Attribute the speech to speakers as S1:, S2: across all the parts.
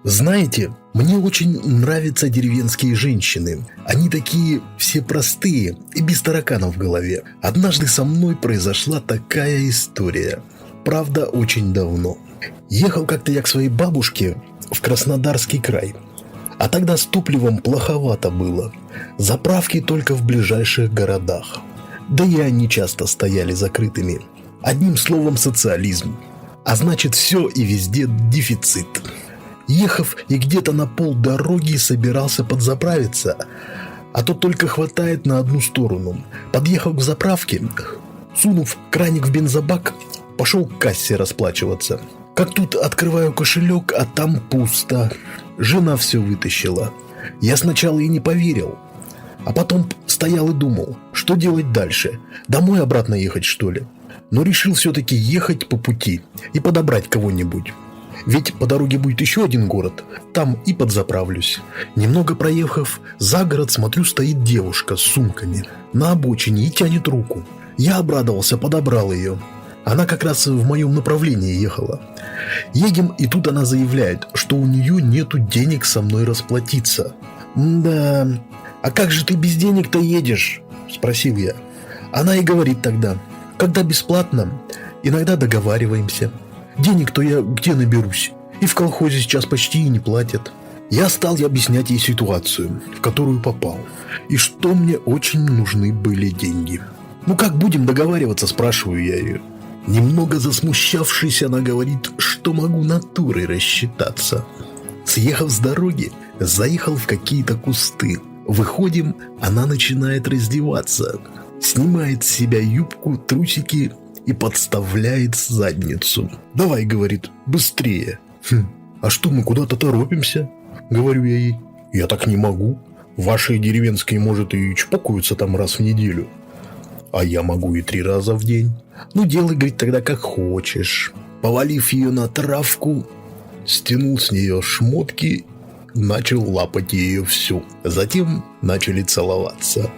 S1: Знаете, мне очень нравятся деревенские женщины. Они такие все простые и без тараканов в голове. Однажды со мной произошла такая история. Правда, очень давно. Ехал как-то я к своей бабушке в Краснодарский край. А тогда с топливом плоховато было. Заправки только в ближайших городах. Да и они часто стояли закрытыми. Одним словом, социализм. А значит, все и везде дефицит. Ехав и где-то на полдороги собирался подзаправиться, а то только хватает на одну сторону. Подъехав к заправке, сунув краник в бензобак, пошел к кассе расплачиваться. Как тут открываю кошелек, а там пусто. Жена все вытащила. Я сначала и не поверил, а потом стоял и думал, что делать дальше. Домой обратно ехать, что ли? Но решил все-таки ехать по пути и подобрать кого-нибудь. Ведь по дороге будет еще один город, там и подзаправлюсь. Немного проехав за город, смотрю, стоит девушка с сумками на обочине и тянет руку. Я обрадовался, подобрал ее. Она как раз в моем направлении ехала. Едем, и тут она заявляет, что у нее нету денег со мной расплатиться. «Да, а как же ты без денег-то едешь?» – спросил я. Она и говорит тогда: «Когда бесплатно, иногда договариваемся. Денег-то я где наберусь? И в колхозе сейчас почти и не платят». Я стал объяснять ей ситуацию, в которую попал, и что мне очень нужны были деньги. «Ну как будем договариваться?» – спрашиваю я ее. Немного засмущавшись, она говорит, что могу натурой рассчитаться. Съехав с дороги, заехал в какие-то кусты. Выходим, она начинает раздеваться. Снимает с себя юбку, трусики и подставляет задницу. «Давай», — говорит, — «быстрее». «А что, мы куда-то торопимся?» — говорю я ей. «Я так не могу. Ваши деревенские, может, и чпокаются там раз в неделю. А я могу и 3 раза в день». «Ну, делай, — говорит, — тогда как хочешь». Повалив ее на травку, стянул с нее шмотки, начал лапать ее всю. Затем начали целоваться.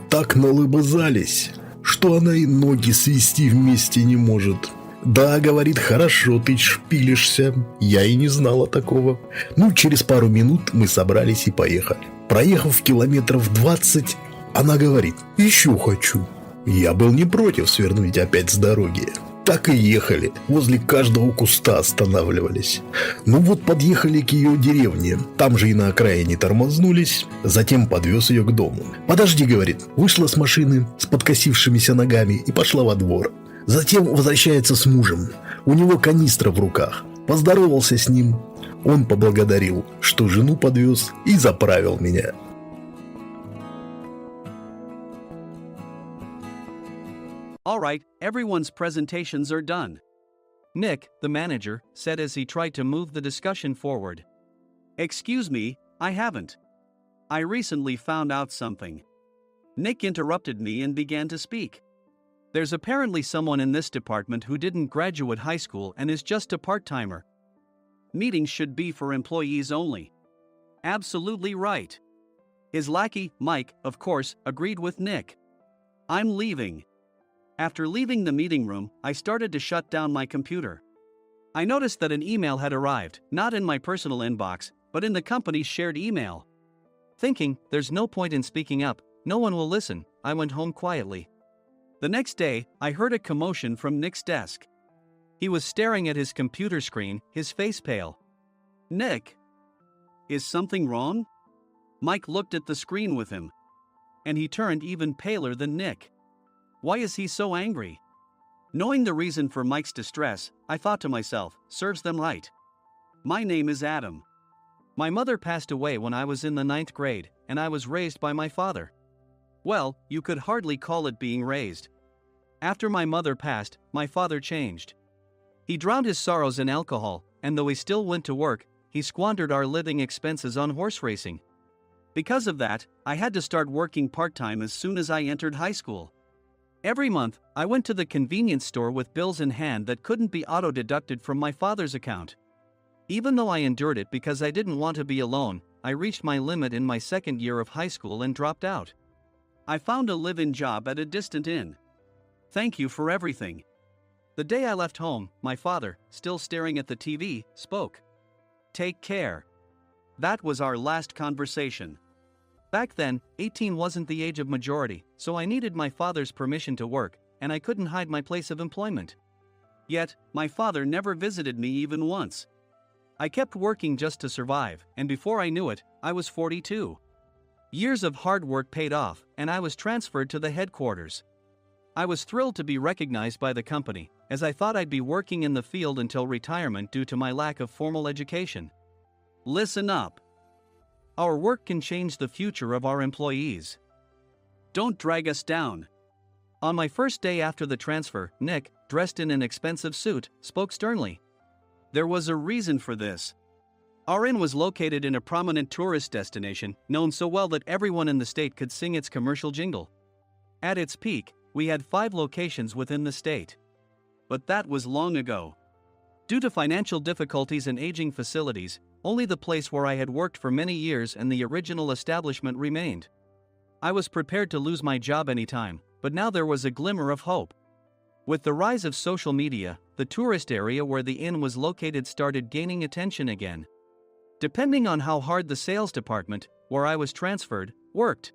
S1: Так налыбызались, что она и ноги свести вместе не может. «Да, — говорит, — хорошо ты шпилишься. Я и не знала такого». Ну, через пару минут мы собрались и поехали. Проехав километров 20, она говорит: «Еще хочу». Я был не против свернуть опять с дороги. Так и ехали. Возле каждого куста останавливались. Ну вот подъехали к ее деревне. Там же и на окраине тормознулись. Затем подвез ее к дому. «Подожди, — говорит». Вышла с машины с подкосившимися ногами и пошла во двор. Затем возвращается с мужем. У него канистра в руках. Поздоровался с ним. Он поблагодарил, что жену подвез, и заправил меня.
S2: All right, everyone's presentations are done. Nick, the manager, said as he tried to move the discussion forward. Excuse me, I haven't. I recently found out something. Nick interrupted me and began to speak. There's apparently someone in this department who didn't graduate high school and is just a part-timer. Meetings should be for employees only. Absolutely right. His lackey, Mike, of course, agreed with Nick. I'm leaving. After leaving the meeting room, I started to shut down my computer. I noticed that an email had arrived, not in my personal inbox, but in the company's shared email. Thinking, there's no point in speaking up, no one will listen, I went home quietly. The next day, I heard a commotion from Nick's desk. He was staring at his computer screen, his face pale. "Nick, is something wrong?" Mike looked at the screen with him. And he turned even paler than Nick. Why is he so angry? Knowing the reason for Mike's distress, I thought to myself, serves them right. My name is Adam. My mother passed away when I was in the 9th grade, and I was raised by my father. Well, you could hardly call it being raised. After my mother passed, my father changed. He drowned his sorrows in alcohol, and though he still went to work, he squandered our living expenses on horse racing. Because of that, I had to start working part-time as soon as I entered high school. Every month, I went to the convenience store with bills in hand that couldn't be auto-deducted from my father's account. Even though I endured it because I didn't want to be alone, I reached my limit in my 2nd year of high school and dropped out. I found a live-in job at a distant inn. Thank you for everything. The day I left home, my father, still staring at the TV, spoke. Take care. That was our last conversation. Back then, 18 wasn't the age of majority, so I needed my father's permission to work, and I couldn't hide my place of employment. Yet, my father never visited me even once. I kept working just to survive, and before I knew it, I was 42. Years of hard work paid off, and I was transferred to the headquarters. I was thrilled to be recognized by the company, as I thought I'd be working in the field until retirement due to my lack of formal education. Listen up. Our work can change the future of our employees. Don't drag us down. On my first day after the transfer, Nick, dressed in an expensive suit, spoke sternly. There was a reason for this. Our inn was located in a prominent tourist destination, known so well that everyone in the state could sing its commercial jingle. At its peak, we had 5 locations within the state. But that was long ago. Due to financial difficulties and aging facilities, only the place where I had worked for many years and the original establishment remained. I was prepared to lose my job anytime, but now there was a glimmer of hope. With the rise of social media, the tourist area where the inn was located started gaining attention again. Depending on how hard the sales department, where I was transferred, worked,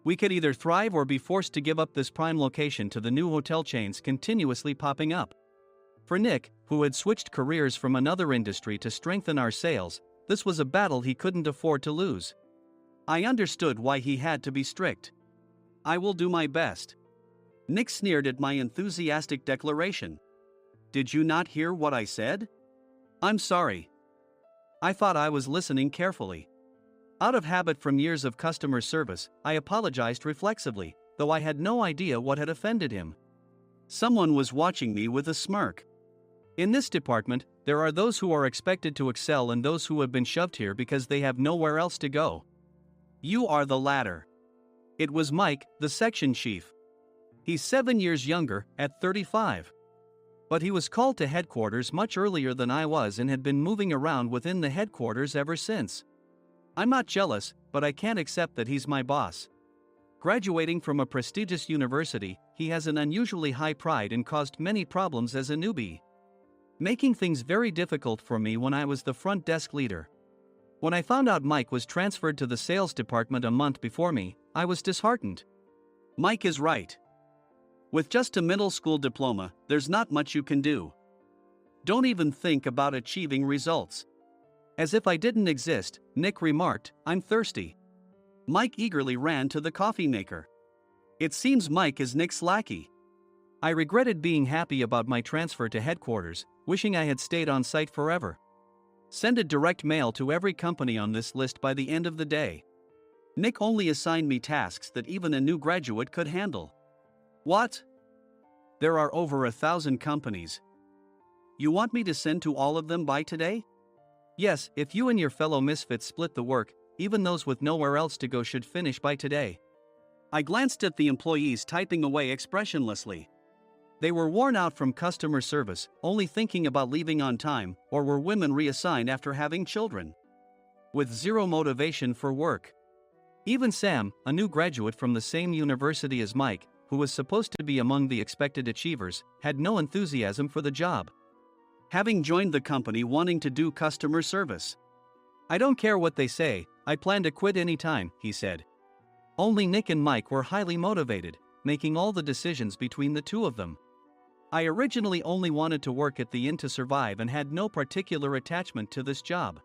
S2: we could either thrive or be forced to give up this prime location to the new hotel chains continuously popping up. For Nick, who had switched careers from another industry to strengthen our sales, this was a battle he couldn't afford to lose. I understood why he had to be strict. I will do my best. Nick sneered at my enthusiastic declaration. Did you not hear what I said? I'm sorry. I thought I was listening carefully. Out of habit from years of customer service, I apologized reflexively, though I had no idea what had offended him. Someone was watching me with a smirk. In this department, there are those who are expected to excel and those who have been shoved here because they have nowhere else to go. You are the latter. It was Mike, the section chief. He's 7 years younger, at 35. But he was called to headquarters much earlier than I was and had been moving around within the headquarters ever since. I'm not jealous, but I can't accept that he's my boss. Graduating from a prestigious university, he has an unusually high pride and caused many problems as a newbie, making things very difficult for me when I was the front desk leader. When I found out Mike was transferred to the sales department a month before me, I was disheartened. Mike is right. With just a middle school diploma, there's not much you can do. Don't even think about achieving results. As if I didn't exist, Nick remarked, I'm thirsty. Mike eagerly ran to the coffee maker. It seems Mike is Nick's lackey. I regretted being happy about my transfer to headquarters, wishing I had stayed on site forever. Send a direct mail to every company on this list by the end of the day. Nick only assigned me tasks that even a new graduate could handle. What? There are over 1,000 companies. You want me to send to all of them by today? Yes, if you and your fellow misfits split the work, even those with nowhere else to go should finish by today. I glanced at the employees typing away expressionlessly. They were worn out from customer service, only thinking about leaving on time, or were women reassigned after having children, with zero motivation for work. Even Sam, a new graduate from the same university as Mike, who was supposed to be among the expected achievers, had no enthusiasm for the job, having joined the company wanting to do customer service. I don't care what they say, I plan to quit anytime, he said. Only Nick and Mike were highly motivated, making all the decisions between the two of them. I originally only wanted to work at the inn to survive and had no particular attachment to this job.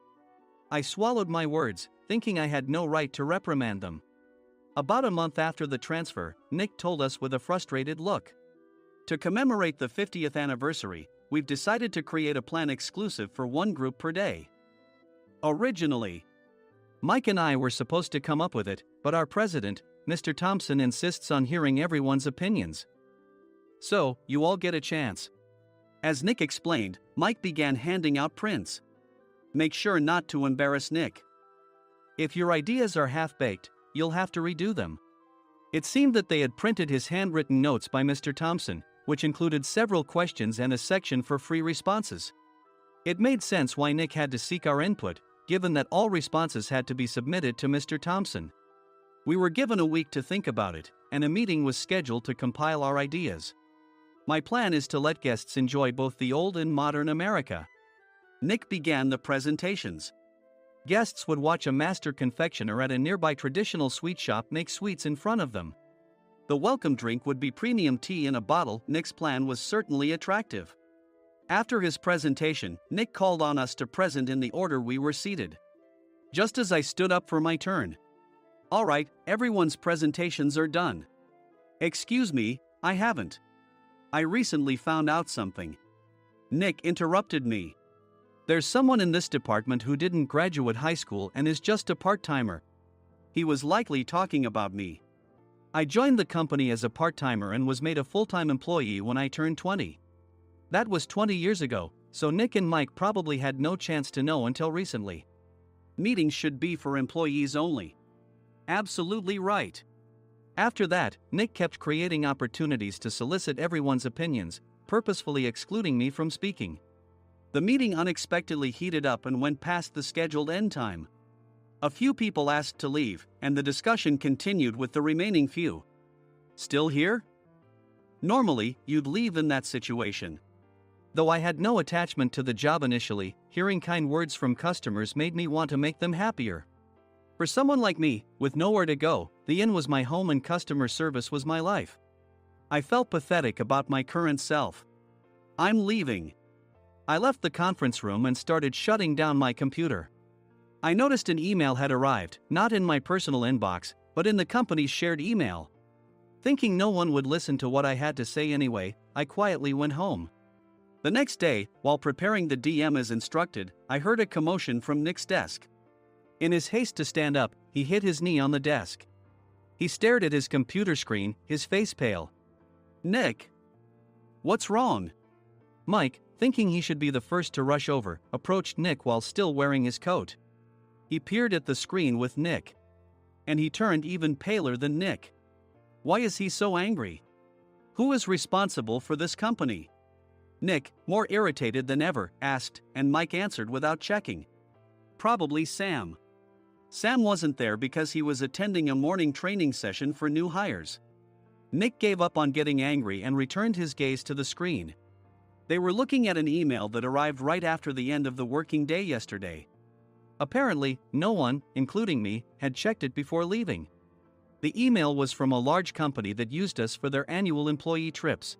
S2: I swallowed my words, thinking I had no right to reprimand them. About a month after the transfer, Nick told us with a frustrated look. To commemorate the 50th anniversary, we've decided to create a plan exclusive for one group per day. Originally, Mike and I were supposed to come up with it, but our president, Mr. Thompson, insists on hearing everyone's opinions. So, you all get a chance. As Nick explained, Mike began handing out prints. Make sure not to embarrass Nick. If your ideas are half-baked, you'll have to redo them. It seemed that they had printed his handwritten notes by Mr. Thompson, which included several questions and a section for free responses. It made sense why Nick had to seek our input, given that all responses had to be submitted to Mr. Thompson. We were given a week to think about it, and a meeting was scheduled to compile our ideas. My plan is to let guests enjoy both the old and modern America. Nick began the presentations. Guests would watch a master confectioner at a nearby traditional sweet shop make sweets in front of them. The welcome drink would be premium tea in a bottle. Nick's plan was certainly attractive. After his presentation, Nick called on us to present in the order we were seated. Just as I stood up for my turn. "All right, everyone's presentations are done." "Excuse me, I haven't. I recently found out something." Nick interrupted me. "There's someone in this department who didn't graduate high school and is just a part-timer." He was likely talking about me. I joined the company as a part-timer and was made a full-time employee when I turned 20. That was 20 years ago, so Nick and Mike probably had no chance to know until recently. Meetings should be for employees only. Absolutely right. After that, Nick kept creating opportunities to solicit everyone's opinions, purposefully excluding me from speaking. The meeting unexpectedly heated up and went past the scheduled end time. A few people asked to leave, and the discussion continued with the remaining few. "Still here?" Normally, you'd leave in that situation. Though I had no attachment to the job initially, hearing kind words from customers made me want to make them happier. For someone like me, with nowhere to go, the inn was my home and customer service was my life. I felt pathetic about my current self. "I'm leaving." I left the conference room and started shutting down my computer. I noticed an email had arrived, not in my personal inbox, but in the company's shared email. Thinking no one would listen to what I had to say anyway, I quietly went home. The next day, while preparing the DM as instructed, I heard a commotion from Nick's desk. In his haste to stand up, he hit his knee on the desk. He stared at his computer screen, his face pale. "Nick? What's wrong?" Mike, thinking he should be the first to rush over, approached Nick while still wearing his coat. He peered at the screen with Nick. And he turned even paler than Nick. Why is he so angry? Who is responsible for this company? Nick, more irritated than ever, asked, and Mike answered without checking. Probably Sam. Sam wasn't there because he was attending a morning training session for new hires. Nick gave up on getting angry and returned his gaze to the screen. They were looking at an email that arrived right after the end of the working day yesterday. Apparently, no one, including me, had checked it before leaving. The email was from a large company that used us for their annual employee trips.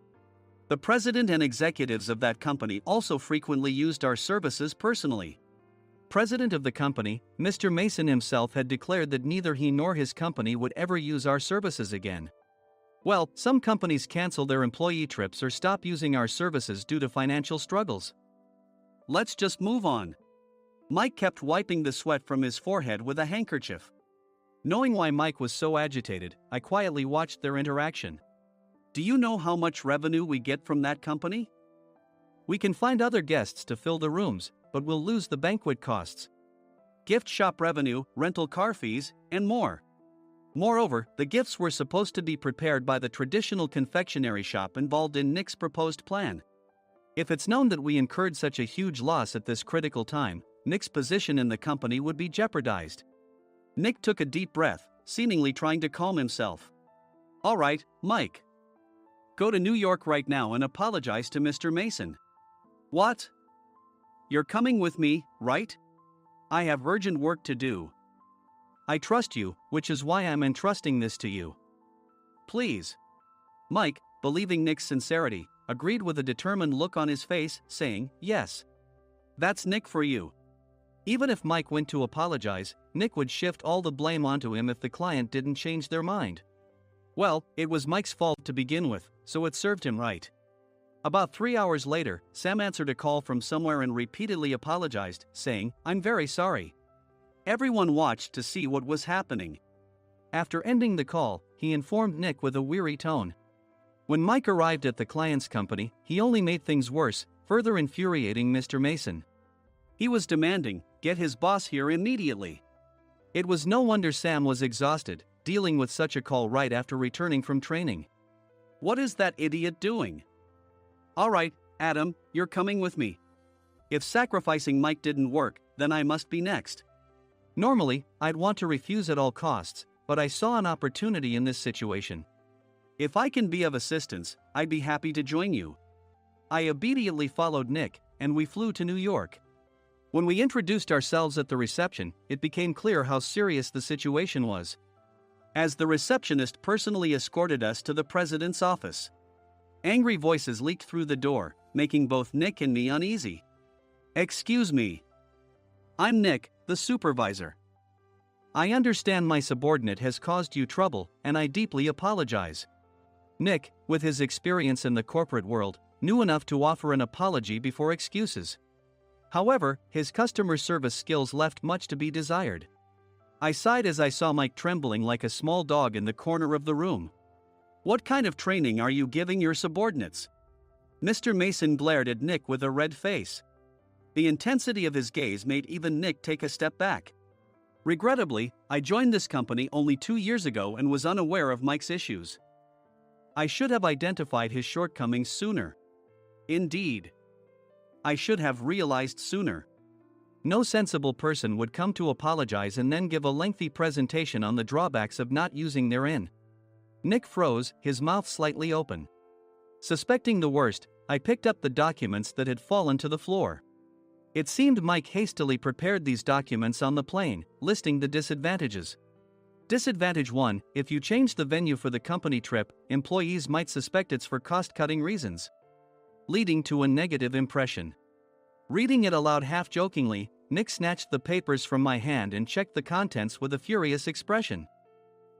S2: The president and executives of that company also frequently used our services personally. President of the company, Mr. Mason himself, had declared that neither he nor his company would ever use our services again. Well, some companies cancel their employee trips or stop using our services due to financial struggles. Let's just move on. Mike kept wiping the sweat from his forehead with a handkerchief. Knowing why Mike was so agitated, I quietly watched their interaction. Do you know how much revenue we get from that company? We can find other guests to fill the rooms, but we'll lose the banquet costs, gift shop revenue, rental car fees, and more. Moreover, the gifts were supposed to be prepared by the traditional confectionery shop involved in Nick's proposed plan. If it's known that we incurred such a huge loss at this critical time, Nick's position in the company would be jeopardized. Nick took a deep breath, seemingly trying to calm himself. All right, Mike. Go to New York right now and apologize to Mr. Mason. What? You're coming with me, right? I have urgent work to do. I trust you, which is why I'm entrusting this to you. Please. Mike, believing Nick's sincerity, agreed with a determined look on his face, saying, yes. That's Nick for you. Even if Mike went to apologize, Nick would shift all the blame onto him if the client didn't change their mind. Well, it was Mike's fault to begin with, so it served him right. About 3 hours later, Sam answered a call from somewhere and repeatedly apologized, saying, I'm very sorry. Everyone watched to see what was happening. After ending the call, he informed Nick with a weary tone. When Mike arrived at the client's company, he only made things worse, further infuriating Mr. Mason. He was demanding, get his boss here immediately. It was no wonder Sam was exhausted, dealing with such a call right after returning from training. What is that idiot doing? All right, Adam, you're coming with me. If sacrificing Mike didn't work, then I must be next. Normally, I'd want to refuse at all costs, but I saw an opportunity in this situation. If I can be of assistance, I'd be happy to join you. I obediently followed Nick, and we flew to New York. When we introduced ourselves at the reception, it became clear how serious the situation was, as the receptionist personally escorted us to the president's office. Angry voices leaked through the door, making both Nick and me uneasy. "Excuse me. I'm Nick, the supervisor. I understand my subordinate has caused you trouble, and I deeply apologize." Nick, with his experience in the corporate world, knew enough to offer an apology before excuses. However, his customer service skills left much to be desired. I sighed as I saw Mike trembling like a small dog in the corner of the room. "What kind of training are you giving your subordinates?" Mr. Mason glared at Nick with a red face. The intensity of his gaze made even Nick take a step back. Regrettably, I joined this company only 2 years ago and was unaware of Mike's issues. I should have identified his shortcomings sooner. Indeed, I should have realized sooner. No sensible person would come to apologize and then give a lengthy presentation on the drawbacks of not using their in. Nick froze, his mouth slightly open. Suspecting the worst, I picked up the documents that had fallen to the floor. It seemed Mike hastily prepared these documents on the plane, listing the disadvantages. Disadvantage 1: if you change the venue for the company trip, employees might suspect it's for cost-cutting reasons, leading to a negative impression. Reading it aloud half-jokingly, Nick snatched the papers from my hand and checked the contents with a furious expression.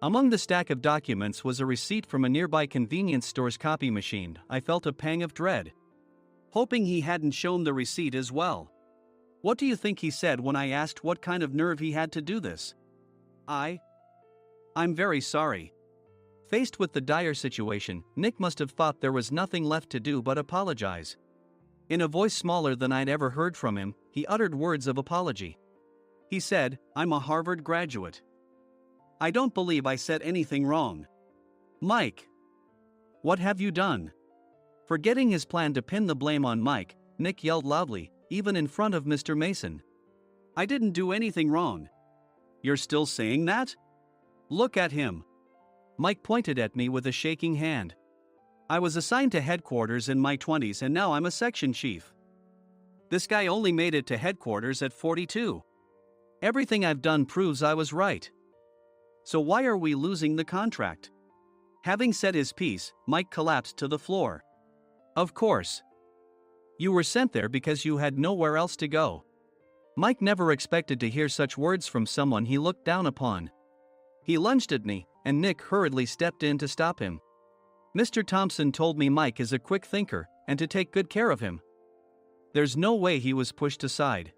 S2: Among the stack of documents was a receipt from a nearby convenience store's copy machine. I felt a pang of dread, hoping he hadn't shown the receipt as well. What do you think he said when I asked what kind of nerve he had to do this? I'm very sorry." Faced with the dire situation, Nick must have thought there was nothing left to do but apologize. In a voice smaller than I'd ever heard from him, he uttered words of apology. He said, "I'm a Harvard graduate. I don't believe I said anything wrong." "Mike, what have you done?" Forgetting his plan to pin the blame on Mike, Nick yelled loudly, even in front of Mr. Mason. "I didn't do anything wrong." "You're still saying that? Look at him." Mike pointed at me with a shaking hand. "I was assigned to headquarters in my 20s and now I'm a section chief. This guy only made it to headquarters at 42. Everything I've done proves I was right. So why are we losing the contract?" Having said his piece, Mike collapsed to the floor. "Of course. You were sent there because you had nowhere else to go." Mike never expected to hear such words from someone he looked down upon. He lunged at me, and Nick hurriedly stepped in to stop him. "Mr. Thompson told me Mike is a quick thinker, and to take good care of him." There's no way he was pushed aside.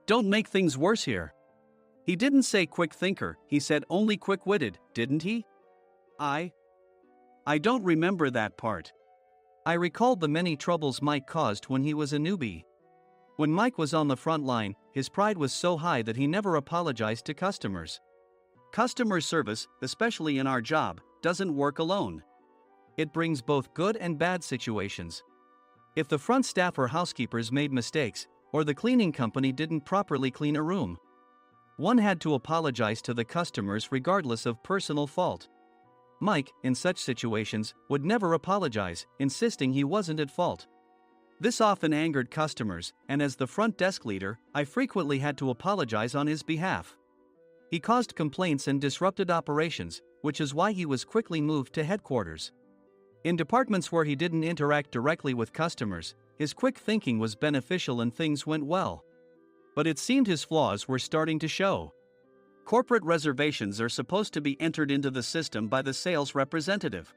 S2: "Don't make things worse here. He didn't say quick thinker, he said only quick-witted, didn't he?" I don't remember that part. I recalled the many troubles Mike caused when he was a newbie. When Mike was on the front line, his pride was so high that he never apologized to customers. Customer service, especially in our job, doesn't work alone. It brings both good and bad situations. If the front staff or housekeepers made mistakes, or the cleaning company didn't properly clean a room, one had to apologize to the customers regardless of personal fault. Mike, in such situations, would never apologize, insisting he wasn't at fault. This often angered customers, and as the front desk leader, I frequently had to apologize on his behalf. He caused complaints and disrupted operations, which is why he was quickly moved to headquarters. In departments where he didn't interact directly with customers, his quick thinking was beneficial and things went well. But it seemed his flaws were starting to show. Corporate reservations are supposed to be entered into the system by the sales representative.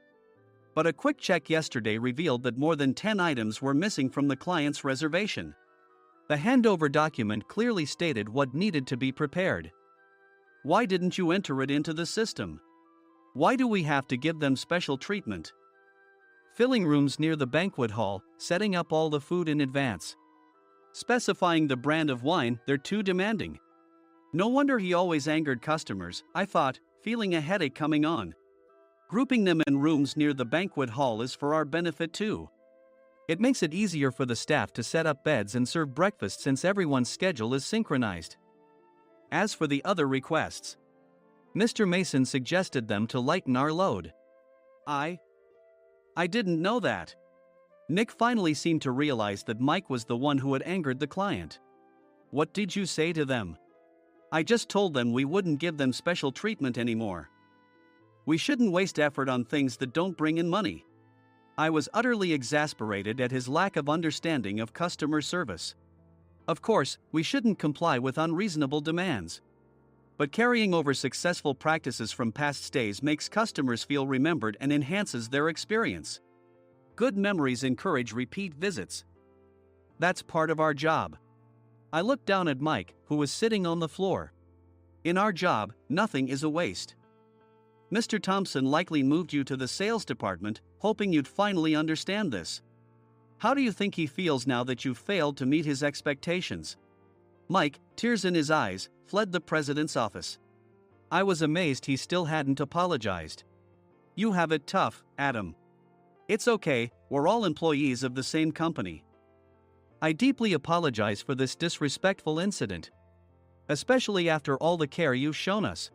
S2: But a quick check yesterday revealed that more than 10 items were missing from the client's reservation. The handover document clearly stated what needed to be prepared. Why didn't you enter it into the system? Why do we have to give them special treatment? Filling rooms near the banquet hall, setting up all the food in advance. Specifying the brand of wine, they're too demanding. No wonder he always angered customers, I thought, feeling a headache coming on. Grouping them in rooms near the banquet hall is for our benefit too. It makes it easier for the staff to set up beds and serve breakfast since everyone's schedule is synchronized. As for the other requests, Mr. Mason suggested them to lighten our load. I didn't know that. Nick finally seemed to realize that Mike was the one who had angered the client. What did you say to them? I just told them we wouldn't give them special treatment anymore. We shouldn't waste effort on things that don't bring in money. I was utterly exasperated at his lack of understanding of customer service. Of course, we shouldn't comply with unreasonable demands. But carrying over successful practices from past stays makes customers feel remembered and enhances their experience. Good memories encourage repeat visits. That's part of our job. I looked down at Mike, who was sitting on the floor. In our job, nothing is a waste. Mr. Thompson likely moved you to the sales department, hoping you'd finally understand this. How do you think he feels now that you've failed to meet his expectations? Mike, tears in his eyes, fled the president's office. I was amazed he still hadn't apologized. You have it tough, Adam. It's okay, we're all employees of the same company. I deeply apologize for this disrespectful incident. Especially after all the care you've shown us.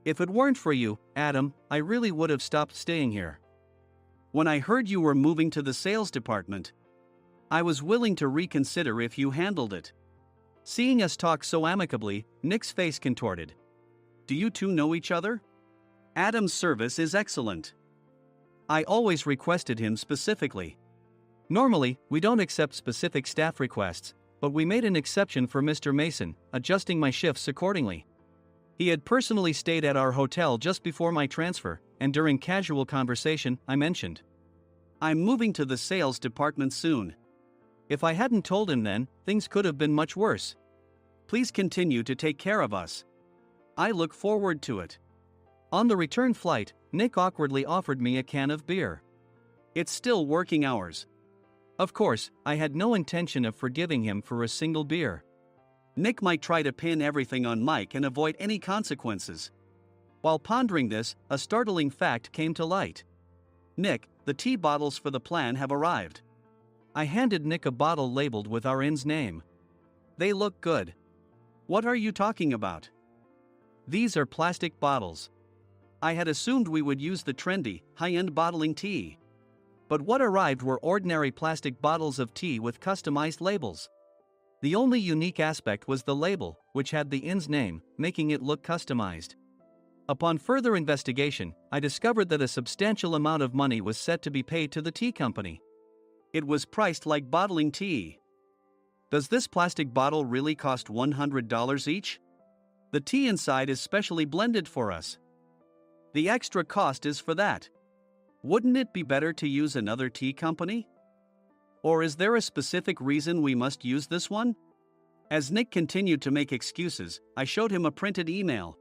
S2: If it weren't for you, Adam, I really would have stopped staying here. When I heard you were moving to the sales department, I was willing to reconsider if you handled it. Seeing us talk so amicably, Nick's face contorted. Do you two know each other? Adam's service is excellent. I always requested him specifically. Normally, we don't accept specific staff requests, but we made an exception for Mr. Mason, adjusting my shifts accordingly. He had personally stayed at our hotel just before my transfer, and during casual conversation, I mentioned, I'm moving to the sales department soon. If I hadn't told him then, things could have been much worse. Please continue to take care of us. I look forward to it. On the return flight, Nick awkwardly offered me a can of beer. It's still working hours. Of course, I had no intention of forgiving him for a single beer. Nick might try to pin everything on Mike and avoid any consequences. While pondering this, a startling fact came to light. Nick, the tea bottles for the plan have arrived. I handed Nick a bottle labeled with our inn's name. They look good. What are you talking about? These are plastic bottles. I had assumed we would use the trendy, high-end bottling tea. But what arrived were ordinary plastic bottles of tea with customized labels. The only unique aspect was the label, which had the inn's name, making it look customized. Upon further investigation, I discovered that a substantial amount of money was set to be paid to the tea company. It was priced like bottling tea. Does this plastic bottle really cost $100 each? The tea inside is specially blended for us. The extra cost is for that. Wouldn't it be better to use another tea company? Or is there a specific reason we must use this one? As Nick continued to make excuses, I showed him a printed email.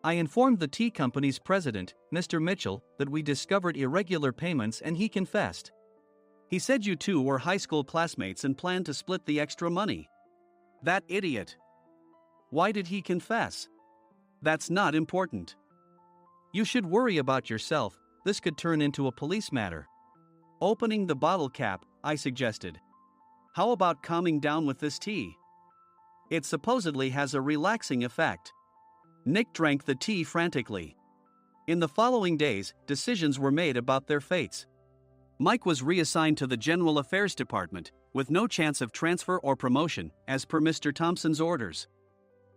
S2: I informed the tea company's president, Mr. Mitchell, that we discovered irregular payments and he confessed. He said you two were high school classmates and planned to split the extra money. That idiot. Why did he confess? That's not important. You should worry about yourself, this could turn into a police matter. Opening the bottle cap, I suggested. How about calming down with this tea? It supposedly has a relaxing effect. Nick drank the tea frantically. In the following days, decisions were made about their fates. Mike was reassigned to the General Affairs Department, with no chance of transfer or promotion, as per Mr. Thompson's orders.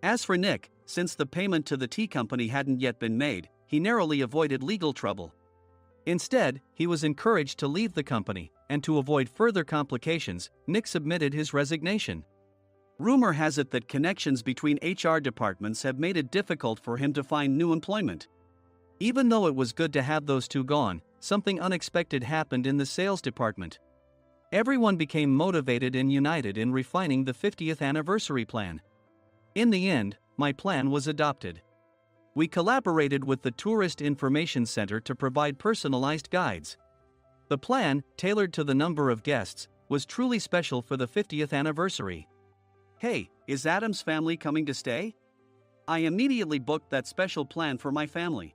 S2: As for Nick, since the payment to the tea company hadn't yet been made, he narrowly avoided legal trouble. Instead, he was encouraged to leave the company, and to avoid further complications, Nick submitted his resignation. Rumor has it that connections between HR departments have made it difficult for him to find new employment. Even though it was good to have those two gone, something unexpected happened in the sales department. Everyone became motivated and united in refining the 50th anniversary plan. In the end, my plan was adopted. We collaborated with the Tourist Information Center to provide personalized guides. The plan, tailored to the number of guests, was truly special for the 50th anniversary. Hey, is Adam's family coming to stay? I immediately booked that special plan for my family.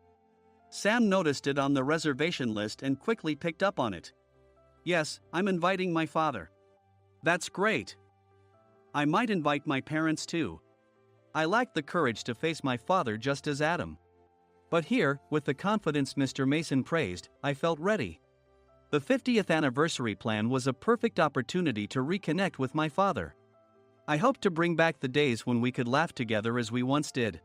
S2: Sam noticed it on the reservation list and quickly picked up on it. Yes, I'm inviting my father. That's great. I might invite my parents too. I lacked the courage to face my father just as Adam. But here, with the confidence Mr. Mason praised, I felt ready. The 50th anniversary plan was a perfect opportunity to reconnect with my father. I hope to bring back the days when we could laugh together as we once did.